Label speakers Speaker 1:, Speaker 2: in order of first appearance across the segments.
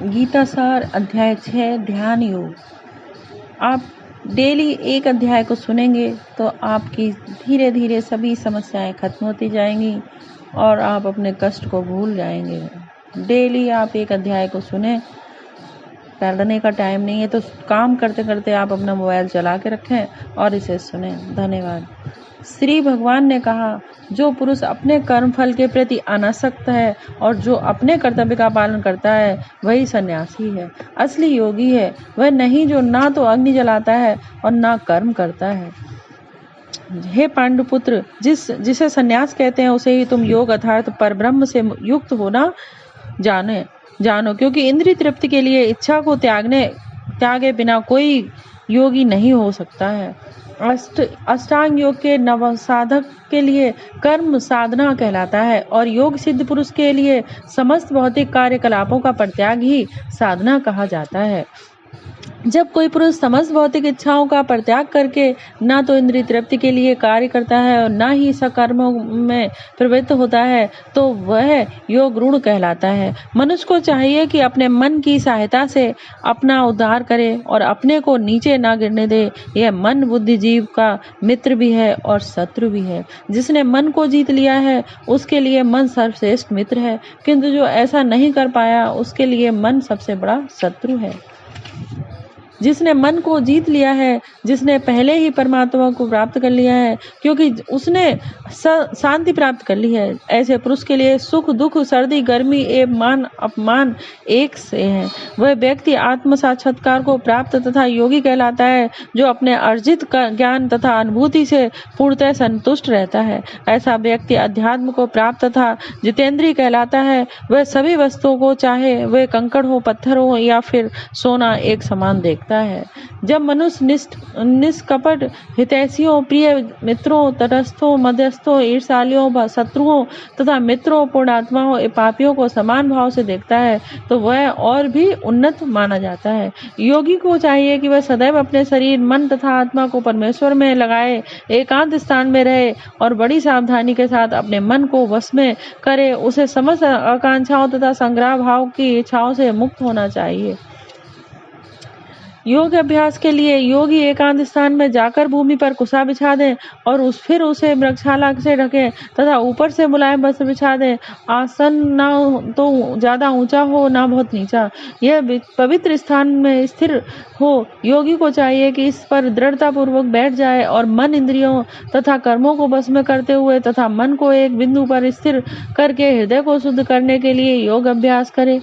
Speaker 1: गीता सार अध्याय 6 ध्यान योग। आप डेली एक अध्याय को सुनेंगे तो आपकी धीरे धीरे सभी समस्याएं खत्म होती जाएंगी और आप अपने कष्ट को भूल जाएंगे। डेली आप एक अध्याय को सुने। पढ़ने का टाइम नहीं है तो काम करते करते आप अपना मोबाइल चला के रखें और इसे सुने। धन्यवाद। श्री भगवान ने कहा, जो पुरुष अपने कर्म फल के प्रति अनासक्त है और जो अपने कर्तव्य का पालन करता है वही सन्यासी है, असली योगी है। वह नहीं जो ना तो अग्नि जलाता है और ना कर्म करता है। हे पांडुपुत्र, जिसे सन्यास कहते हैं उसे ही तुम योग अर्थात परब्रह्म से युक्त होना जानो, क्योंकि इंद्रिय तृप्ति के लिए इच्छा को त्यागे बिना कोई योगी नहीं हो सकता है। अष्टांग योग के नवसाधक के लिए कर्म साधना कहलाता है और योग सिद्ध पुरुष के लिए समस्त भौतिक कार्यकलापों का परित्याग ही साधना कहा जाता है। जब कोई पुरुष समस्त भौतिक इच्छाओं का परित्याग करके ना तो इंद्रिय तृप्ति के लिए कार्य करता है और ना ही सकर्मों में प्रवृत्त होता है तो वह योग रूढ़ कहलाता है। मनुष्य को चाहिए कि अपने मन की सहायता से अपना उद्धार करे और अपने को नीचे ना गिरने दे। यह मन बुद्धि जीव का मित्र भी है और शत्रु भी है। जिसने मन को जीत लिया है उसके लिए मन सर्वश्रेष्ठ मित्र है, किंतु जो ऐसा नहीं कर पाया उसके लिए मन सबसे बड़ा शत्रु है। जिसने मन को जीत लिया है, जिसने पहले ही परमात्मा को प्राप्त कर लिया है, क्योंकि उसने शांति प्राप्त कर ली है, ऐसे पुरुष के लिए सुख दुख सर्दी गर्मी एवं मान अपमान एक से है। वह व्यक्ति आत्म साक्षात्कार को प्राप्त तथा योगी कहलाता है, जो अपने अर्जित ज्ञान तथा अनुभूति से पूर्णतः संतुष्ट रहता है। ऐसा व्यक्ति अध्यात्म को प्राप्त तथा जितेंद्रिय कहलाता है। वह सभी वस्तुओं को, चाहे वे कंकड़ हो, पत्थर हो या फिर सोना, एक समान देखता है। जब मनुष्य निष्कपट हितैषियों, प्रिय मित्रों, तटस्थों, मध्यस्थों, ईर्ष्यालुओं, शत्रुओं तथा मित्रों, पुण्यात्माओं, पापियों को समान भाव से देखता है तो वह और भी उन्नत माना जाता है। योगी को चाहिए कि वह सदैव अपने शरीर, मन तथा आत्मा को परमेश्वर में लगाए, एकांत स्थान में रहे और बड़ी सावधानी के साथ अपने मन को वश में करे। उसे समस्त आकांक्षाओं तथा संग्रह भाव की इच्छाओं से मुक्त होना चाहिए। योग अभ्यास के लिए योगी एकांत स्थान में जाकर भूमि पर कुशा बिछा दें और फिर उसे मृगशाला से ढकें तथा ऊपर से मुलायम वस्त्र बिछा दें। आसन ना तो ज्यादा ऊंचा हो ना बहुत नीचा, यह पवित्र स्थान में स्थिर हो। योगी को चाहिए कि इस पर दृढ़ता पूर्वक बैठ जाए और मन, इंद्रियों तथा कर्मों को बस में करते हुए तथा मन को एक बिंदु पर स्थिर करके हृदय को शुद्ध करने के लिए योग अभ्यास करे।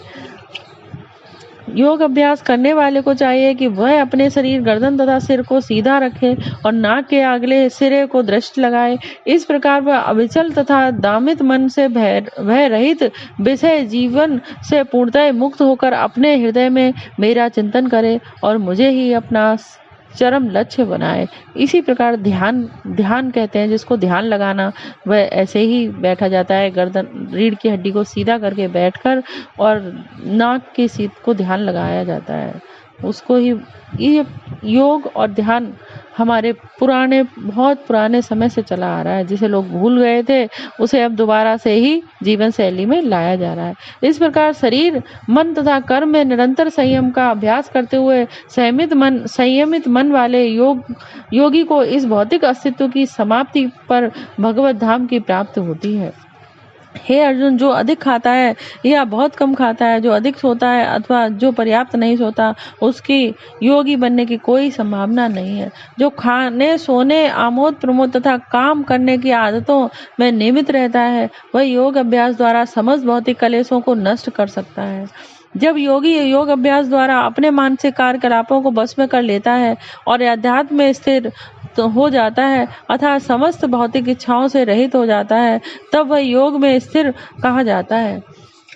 Speaker 1: योग अभ्यास करने वाले को चाहिए कि वह अपने शरीर, गर्दन तथा सिर को सीधा रखे और नाक के अगले सिरे को दृष्टि लगाए। इस प्रकार वह अविचल तथा दामित मन से भय रहित विषय जीवन से पूर्णतः मुक्त होकर अपने हृदय में मेरा चिंतन करे और मुझे ही अपना चरम लक्ष्य बनाए। इसी प्रकार ध्यान कहते हैं जिसको ध्यान लगाना। वह ऐसे ही बैठा जाता है, गर्दन, रीढ़ की हड्डी को सीधा करके बैठकर और नाक की सीध को ध्यान लगाया जाता है। उसको ही ये योग और ध्यान हमारे बहुत पुराने समय से चला आ रहा है। जिसे लोग भूल गए थे उसे अब दोबारा से ही जीवन शैली में लाया जा रहा है। इस प्रकार शरीर, मन तथा कर्म में निरंतर संयम का अभ्यास करते हुए संयमित मन वाले योगी को इस भौतिक अस्तित्व की समाप्ति पर भगवत धाम की प्राप्ति होती है। हे अर्जुन, जो अधिक खाता है या बहुत कम खाता है, जो अधिक सोता है अथवा जो पर्याप्त नहीं सोता, उसकी योगी बनने की कोई संभावना नहीं है। जो खाने, सोने, आमोद प्रमोद तथा काम करने की आदतों में नियमित रहता है वह योग अभ्यास द्वारा समस्त भौतिक कलेशों को नष्ट कर सकता है। जब योगी योग अभ्यास द्वारा अपने मानसिक कार्यकलापों को बस में कर लेता है और अध्यात्म में स्थिर हो जाता है अर्थात समस्त भौतिक इच्छाओं से रहित हो जाता है, तब वह योग में स्थिर कहा जाता है।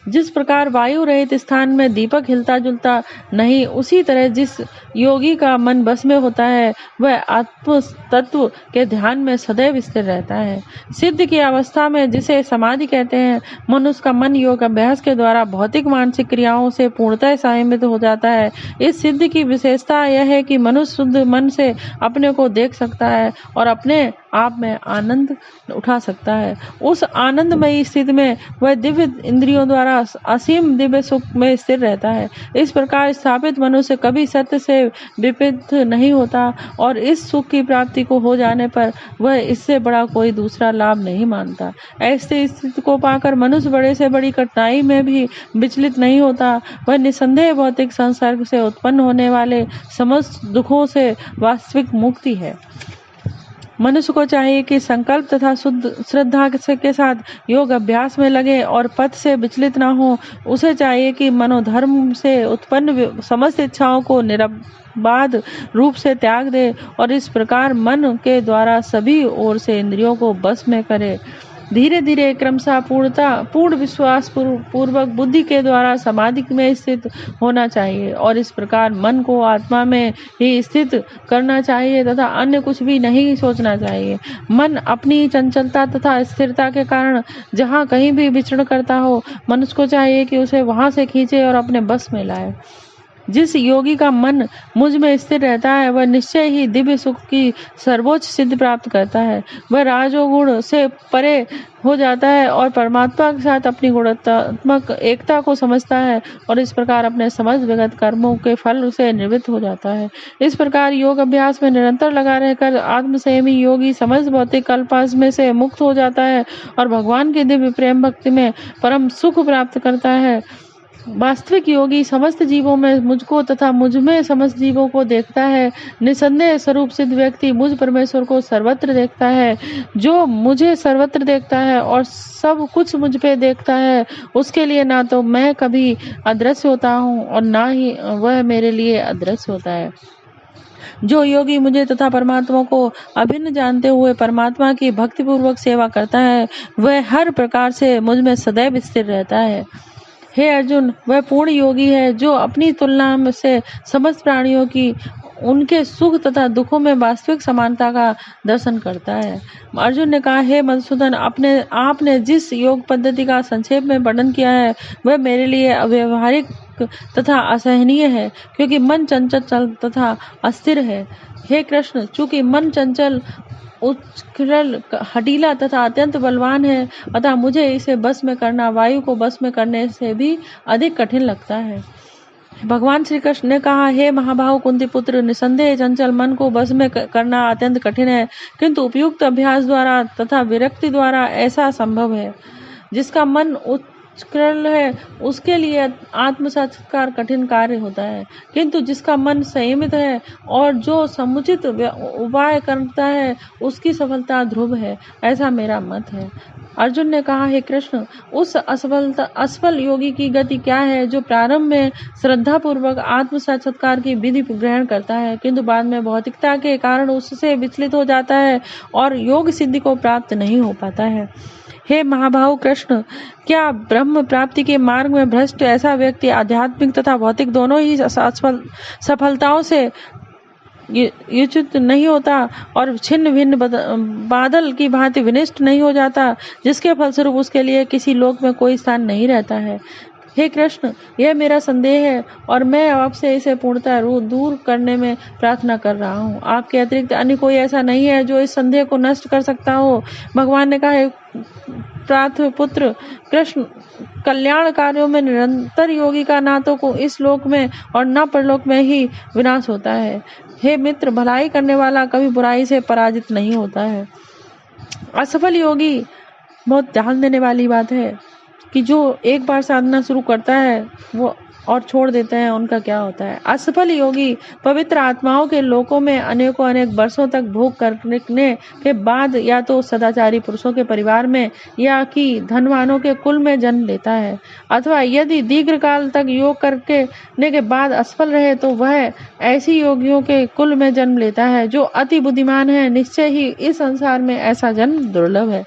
Speaker 1: जिस प्रकार वायु रहित स्थान में दीपक हिलता जुलता नहीं, उसी तरह जिस योगी का मन बस में होता है वह आत्म तत्व के ध्यान में सदैव स्थिर रहता है। सिद्ध की अवस्था में, जिसे समाधि कहते हैं, मनुष्य का मन योग अभ्यास के द्वारा भौतिक मानसिक क्रियाओं से पूर्णतः संयमित हो जाता है। इस सिद्ध की विशेषता यह है कि मनुष्य शुद्ध मन से अपने को देख सकता है और अपने आप में आनंद उठा सकता है। उस आनंदमयी स्थिति में वह दिव्य इंद्रियों द्वारा असीम दिव्य सुख में स्थिर रहता है। इस प्रकार स्थापित मनुष्य कभी सत्य से विपरीत नहीं होता और इस सुख की प्राप्ति को हो जाने पर वह इससे बड़ा कोई दूसरा लाभ नहीं मानता। ऐसी स्थिति को पाकर मनुष्य बड़े से बड़ी कठिनाई में भी विचलित नहीं होता। वह निसंदेह भौतिक संसर्ग से उत्पन्न होने वाले समस्त दुखों से वास्तविक मुक्ति है। मनुष्य को चाहिए कि संकल्प तथा शुद्ध श्रद्धा के साथ योग अभ्यास में लगे और पथ से विचलित न हो। उसे चाहिए कि मनोधर्म से उत्पन्न समस्त इच्छाओं को निरबाध रूप से त्याग दे और इस प्रकार मन के द्वारा सभी ओर से इंद्रियों को बस में करे। धीरे धीरे क्रमशः पूर्ण विश्वास पूर्वक बुद्धि के द्वारा समाधि में स्थित होना चाहिए और इस प्रकार मन को आत्मा में ही स्थित करना चाहिए तथा अन्य कुछ भी नहीं सोचना चाहिए। मन अपनी चंचलता तथा स्थिरता के कारण जहाँ कहीं भी विचरण करता हो, मनुष्य को चाहिए कि उसे वहां से खींचे और अपने बस में लाए। जिस योगी का मन मुझ में स्थिर रहता है वह निश्चय ही दिव्य सुख की सर्वोच्च सिद्धि प्राप्त करता है। वह राजोगुण से परे हो जाता है और परमात्मा के साथ अपनी गुणात्मक एकता को समझता है और इस प्रकार अपने समस्त विगत कर्मों के फल से निवृत्त हो जाता है। इस प्रकार योग अभ्यास में निरंतर लगा रहकर आत्मसंयमी योगी समस्त भौतिक कल्पास में से मुक्त हो जाता है और भगवान की दिव्य प्रेम भक्ति में परम सुख प्राप्त करता है। वास्तविक योगी समस्त जीवों में मुझको तथा मुझ में समस्त जीवों को देखता है। निसंदेह स्वरूप सिद्ध व्यक्ति मुझ परमेश्वर को सर्वत्र देखता है। जो मुझे सर्वत्र देखता है और सब कुछ मुझ पे देखता है, उसके लिए ना तो मैं कभी अदृश्य होता हूँ और ना ही वह मेरे लिए अदृश्य होता है। जो योगी मुझे तथा परमात्मा को अभिन्न जानते हुए परमात्मा की भक्ति पूर्वक सेवा करता है, वह हर प्रकार से मुझ में सदैव स्थिर रहता है। हे अर्जुन, वह पूर्ण योगी है जो अपनी तुलना से समस्त प्राणियों की उनके सुख तथा दुखों में वास्तविक समानता का दर्शन करता है। अर्जुन ने कहा, हे मधुसूदन, आपने जिस योग पद्धति का संक्षेप में वर्णन किया है वह मेरे लिए अव्यवहारिक तथा असहनीय है, क्योंकि मन चंचल तथा अस्थिर है। हे कृष्ण, चूंकि मन चंचल, उच्छृंखल, हठीला तथा अत्यंत बलवान है, अतः मुझे इसे बस में करना वायु को बस में करने से भी अधिक कठिन लगता है। भगवान श्री कृष्ण ने कहा, हे महाबाहु कुंती पुत्र, निसंदेह चंचल मन को बस में करना अत्यंत कठिन है, किंतु उपयुक्त अभ्यास द्वारा तथा विरक्ति द्वारा ऐसा संभव है। जिसका मन उच्छृंखल है उसके लिए आत्म साक्षात्कार कठिन कार्य होता है, किंतु जिसका मन संयमित है और जो समुचित उपाय करता है उसकी सफलता ध्रुव है, ऐसा मेरा मत है। अर्जुन ने कहा, हे कृष्ण, उस असफल योगी की गति क्या है जो प्रारंभ में श्रद्धा पूर्वक आत्म साक्षात्कार की विधि ग्रहण करता है, किंतु बाद में भौतिकता के कारण उससे विचलित हो जाता है और योग सिद्धि को प्राप्त नहीं हो पाता है। हे महाबाहु कृष्ण, क्या ब्रह्म प्राप्ति के मार्ग में भ्रष्ट ऐसा व्यक्ति आध्यात्मिक तथा भौतिक दोनों ही सफलताओं से युचित नहीं होता और छिन्न भिन्न बादल की भांति विनिष्ट नहीं हो जाता, जिसके फलस्वरूप उसके लिए किसी लोक में कोई स्थान नहीं रहता है। हे कृष्ण, यह मेरा संदेह है और मैं आपसे इसे पूर्णतः दूर करने में प्रार्थना कर रहा हूँ। आपके अतिरिक्त अन्य कोई ऐसा नहीं है जो इस संदेह को नष्ट कर सकता हो। भगवान ने कहा, प्रार्थ पुत्र कृष्ण, कल्याण कार्यों में निरंतर योगी का ना तो इस लोक में और न परलोक में ही विनाश होता है। हे मित्र, भलाई करने वाला कभी बुराई से पराजित नहीं होता है। असफल योगी, बहुत ध्यान देने वाली बात है कि जो एक बार साधना शुरू करता है वो और छोड़ देते हैं, उनका क्या होता है। असफल योगी पवित्र आत्माओं के लोकों में अनेकों अनेक वर्षों तक भोग करने के बाद या तो सदाचारी पुरुषों के परिवार में या कि धनवानों के कुल में जन्म लेता है, अथवा यदि दीर्घ काल तक योग करने के बाद असफल रहे तो वह ऐसी योगियों के कुल में जन्म लेता है जो अति बुद्धिमान है। निश्चय ही इस संसार में ऐसा जन्म दुर्लभ है।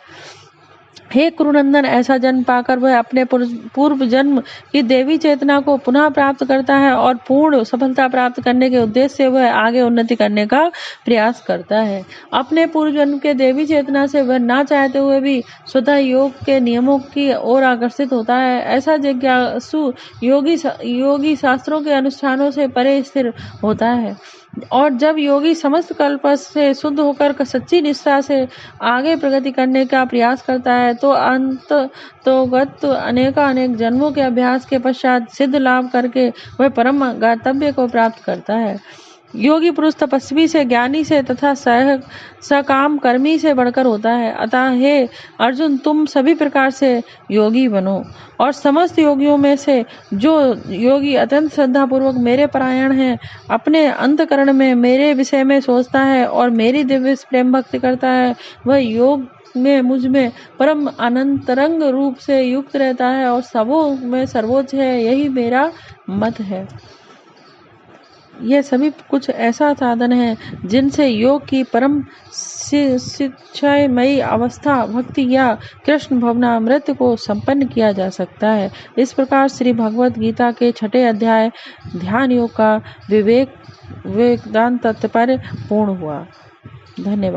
Speaker 1: हे कुरुनंदन, ऐसा जन्म पाकर वह अपने पूर्व जन्म की देवी चेतना को पुनः प्राप्त करता है और पूर्ण सफलता प्राप्त करने के उद्देश्य से वह आगे उन्नति करने का प्रयास करता है। अपने पूर्व जन्म के देवी चेतना से वह ना चाहते हुए भी स्वतः योग के नियमों की ओर आकर्षित होता है। ऐसा जिज्ञासु योगी शास्त्रों के अनुष्ठानों से परे स्थिर होता है। और जब योगी समस्त कल्प से शुद्ध होकर सच्ची निष्ठा से आगे प्रगति करने का प्रयास करता है तो अंततोगत अनेक जन्मों के अभ्यास के पश्चात सिद्ध लाभ करके वह परम गंतव्य को प्राप्त करता है। योगी पुरुष तपस्वी से, ज्ञानी से तथा सकाम कर्मी से बढ़कर होता है। अतः हे अर्जुन, तुम सभी प्रकार से योगी बनो और समस्त योगियों में से जो योगी अत्यंत श्रद्धा पूर्वक मेरे परायण है, अपने अंतकरण में मेरे विषय में सोचता है और मेरी दिव्य प्रेम भक्ति करता है, वह योग में मुझ में परम अनंतरंग रूप से युक्त रहता है और सबों में सर्वोच्च है। यही मेरा मत है। यह सभी कुछ ऐसा साधन है जिनसे योग की परम शिक्षामयी अवस्था भक्ति या कृष्ण भवनामृत को संपन्न किया जा सकता है। इस प्रकार श्री भगवद गीता के 6 अध्याय ध्यान योग का वेदांत तात्पर्य पूर्ण हुआ। धन्यवाद।